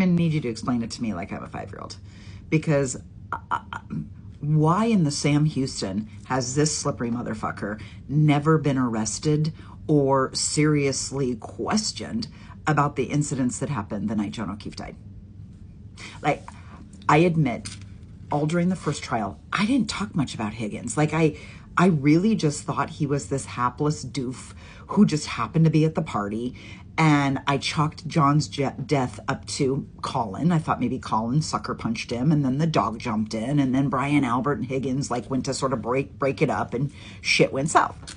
I need you to explain it to me like I'm a 5-year-old, because why in the Sam Houston has this slippery motherfucker never been arrested or seriously questioned about the incidents that happened the night John O'Keefe died? Like, I admit, all during the first trial, I didn't talk much about Higgins. Like, I really just thought he was this hapless doof who just happened to be at the party. And I chalked John's death up to Colin. I thought maybe Colin sucker punched him, and then the dog jumped in, and then Brian, Albert, and Higgins like went to sort of break it up, and shit went south.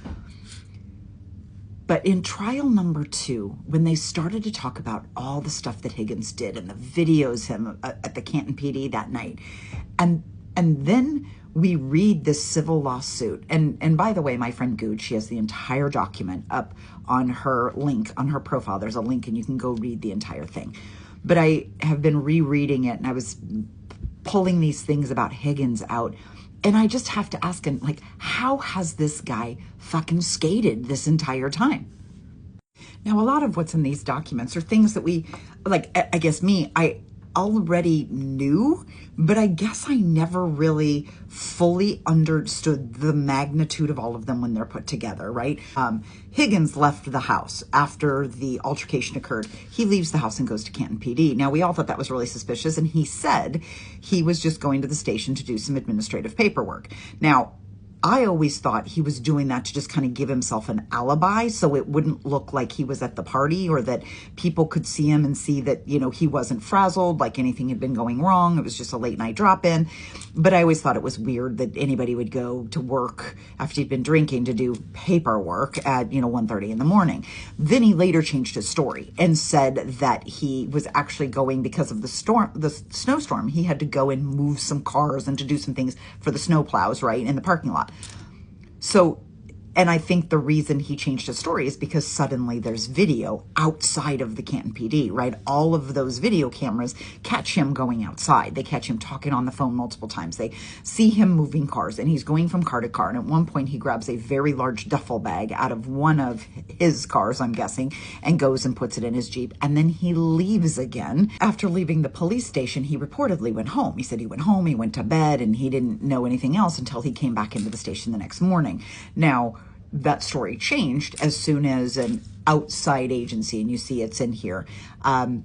But in trial number 2, when they started to talk about all the stuff that Higgins did and the videos him at the Canton PD that night, and then we read this civil lawsuit. And by the way, my friend Good, she has the entire document up on her link, on her profile. There's a link and you can go read the entire thing. But I have been rereading it, and I was pulling these things about Higgins out. And I just have to ask him, like, how has this guy fucking skated this entire time? Now, a lot of what's in these documents are things that we, like, I guess I already knew, but I guess I never really fully understood the magnitude of all of them when they're put together, right? Higgins left the house after the altercation occurred. He leaves the house and goes to Canton PD. Now, we all thought that was really suspicious, and he said he was just going to the station to do some administrative paperwork. Now, I always thought he was doing that to just kind of give himself an alibi so it wouldn't look like he was at the party, or that people could see him and see that, you know, he wasn't frazzled, like anything had been going wrong. It was just a late night drop in. But I always thought it was weird that anybody would go to work after he'd been drinking to do paperwork at, 1:30 in the morning. Then he later changed his story and said that he was actually going because of the snowstorm. He had to go and move some cars and to do some things for the snowplows, right, in the parking lot. So, and I think the reason he changed his story is because suddenly there's video outside of the Canton PD, right? All of those video cameras catch him going outside. They catch him talking on the phone multiple times. They see him moving cars, and he's going from car to car. And at one point, he grabs a very large duffel bag out of one of his cars, I'm guessing, and goes and puts it in his Jeep. And then he leaves again. After leaving the police station, he reportedly went home. He said he went home, he went to bed, and he didn't know anything else until he came back into the station the next morning. Now, that story changed as soon as an outside agency, and you see it's in here,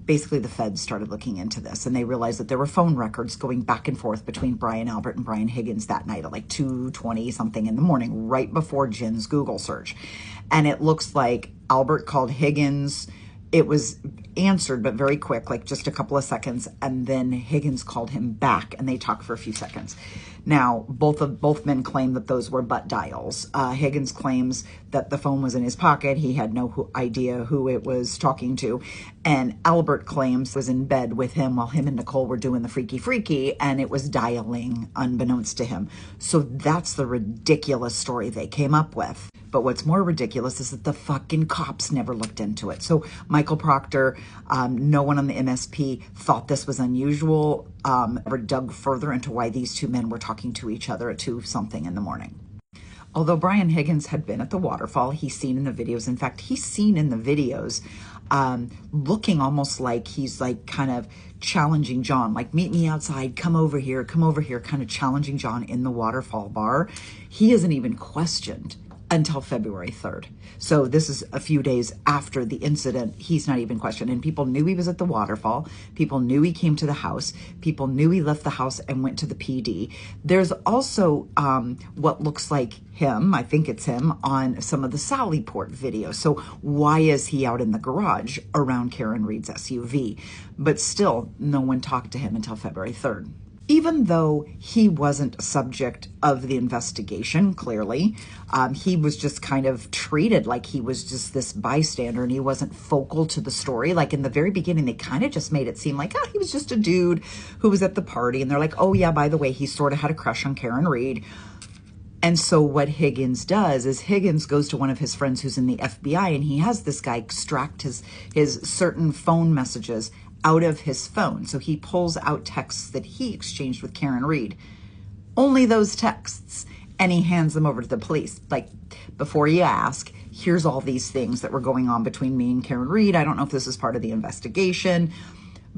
basically the feds started looking into this, and they realized that there were phone records going back and forth between Brian Albert and Brian Higgins that night at like 2:20 something in the morning, right before Jen's Google search. And it looks like Albert called Higgins. It was answered, but very quick, like just a couple of seconds. And then Higgins called him back, and they talked for a few seconds. Now, both men claim that those were butt dials. Higgins claims that the phone was in his pocket. He had no idea who it was talking to. And Albert claims was in bed with him while him and Nicole were doing the freaky, and it was dialing unbeknownst to him. So that's the ridiculous story they came up with. But what's more ridiculous is that the fucking cops never looked into it. So Michael Proctor, no one on the MSP thought this was unusual, or dug further into why these two men were talking to each other at 2 something in the morning. Although Brian Higgins had been at the waterfall, he's seen in the videos. In fact, he's seen in the videos looking almost like he's like kind of challenging John, like, meet me outside, come over here, kind of challenging John in the waterfall bar. He isn't even questioned until February 3rd. So this is a few days after the incident. He's not even questioned. And people knew he was at the waterfall. People knew he came to the house. People knew he left the house and went to the PD. There's also what looks like him, I think it's him, on some of the Sallyport videos. So why is he out in the garage around Karen Reed's SUV? But still, no one talked to him until February 3rd. Even though he wasn't a subject of the investigation, clearly, he was just kind of treated like he was just this bystander, and he wasn't focal to the story. Like in the very beginning, they kind of just made it seem like, he was just a dude who was at the party. And they're like, oh yeah, by the way, he sort of had a crush on Karen Reed. And so what Higgins does is Higgins goes to one of his friends who's in the FBI, and he has this guy extract his certain phone messages out of his phone. So he pulls out texts that he exchanged with Karen Reed, only those texts, and he hands them over to the police. Like, before you ask, here's all these things that were going on between me and Karen Reed. I don't know if this is part of the investigation,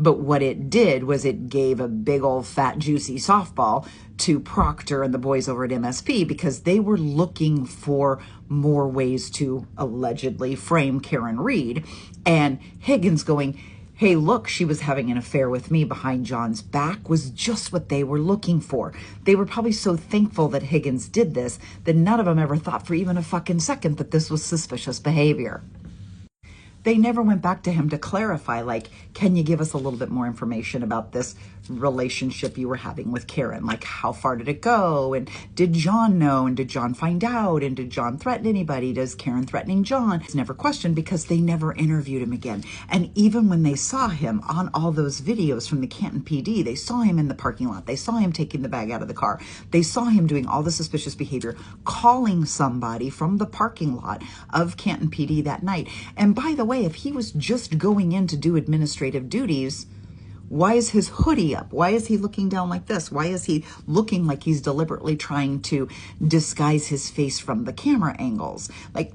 But what it did was it gave a big old fat juicy softball to Proctor and the boys over at MSP, because they were looking for more ways to allegedly frame Karen Read. And Higgins going, hey, look, she was having an affair with me behind John's back, was just what they were looking for. They were probably so thankful that Higgins did this that none of them ever thought for even a fucking second that this was suspicious behavior. They never went back to him to clarify, like, can you give us a little bit more information about this relationship you were having with Karen? Like, how far did it go? And did John know? And did John find out? And did John threaten anybody? Does Karen threatening John? It's never questioned because they never interviewed him again. And even when they saw him on all those videos from the Canton PD, they saw him in the parking lot. They saw him taking the bag out of the car. They saw him doing all the suspicious behavior, calling somebody from the parking lot of Canton PD that night. And by the way, if he was just going in to do administrative duties, why is his hoodie up? Why is he looking down like this? Why is he looking like he's deliberately trying to disguise his face from the camera angles? Like,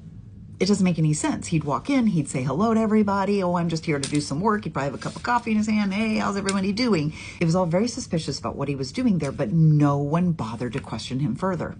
it doesn't make any sense. He'd walk in, he'd say hello to everybody. Oh, I'm just here to do some work. He'd probably have a cup of coffee in his hand. Hey, how's everybody doing? It was all very suspicious about what he was doing there, but no one bothered to question him further.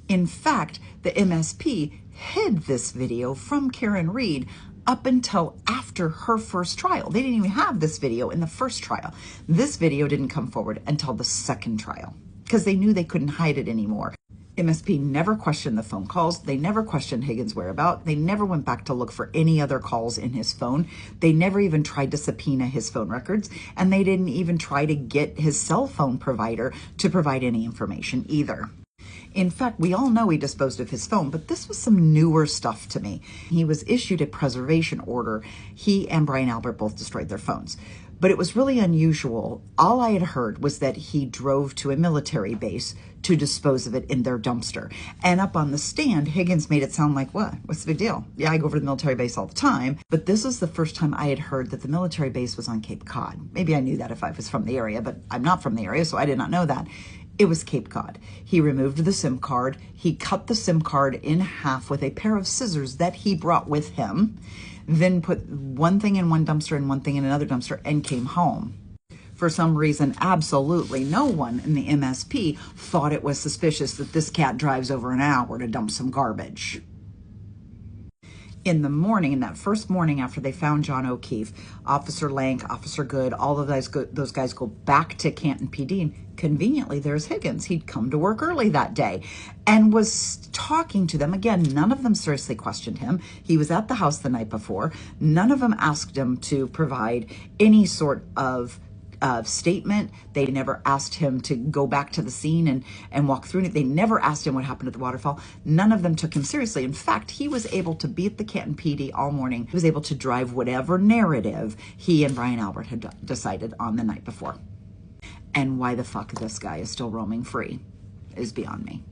In fact, the MSP hid this video from Karen Read up until after her first trial. They didn't even have this video in the first trial. This video didn't come forward until the second trial because they knew they couldn't hide it anymore. MSP never questioned the phone calls. They never questioned Higgins' whereabouts. They never went back to look for any other calls in his phone. They never even tried to subpoena his phone records, and they didn't even try to get his cell phone provider to provide any information either. In fact, we all know he disposed of his phone, but this was some newer stuff to me. He was issued a preservation order. He and Brian Albert both destroyed their phones. But it was really unusual. All I had heard was that he drove to a military base to dispose of it in their dumpster. And up on the stand, Higgins made it sound like, what? What's the big deal? Yeah, I go over to the military base all the time. But this was the first time I had heard that the military base was on Cape Cod. Maybe I knew that if I was from the area, but I'm not from the area, so I did not know that. It was Cape Cod. He removed the SIM card. He cut the SIM card in half with a pair of scissors that he brought with him, then put one thing in one dumpster and one thing in another dumpster and came home. For some reason, absolutely no one in the MSP thought it was suspicious that this cat drives over an hour to dump some garbage. In the morning, in that first morning after they found John O'Keefe, Officer Lank, Officer Good, all of those guys go back to Canton PD, and conveniently there's Higgins. He'd come to work early that day and was talking to them. Again, none of them seriously questioned him. He was at the house the night before. None of them asked him to provide any sort of statement. They never asked him to go back to the scene and walk through it. They never asked him what happened at the waterfall. None of them took him seriously. In fact, he was able to be at the Canton PD all morning. He was able to drive whatever narrative he and Brian Albert had decided on the night before. And why the fuck this guy is still roaming free is beyond me.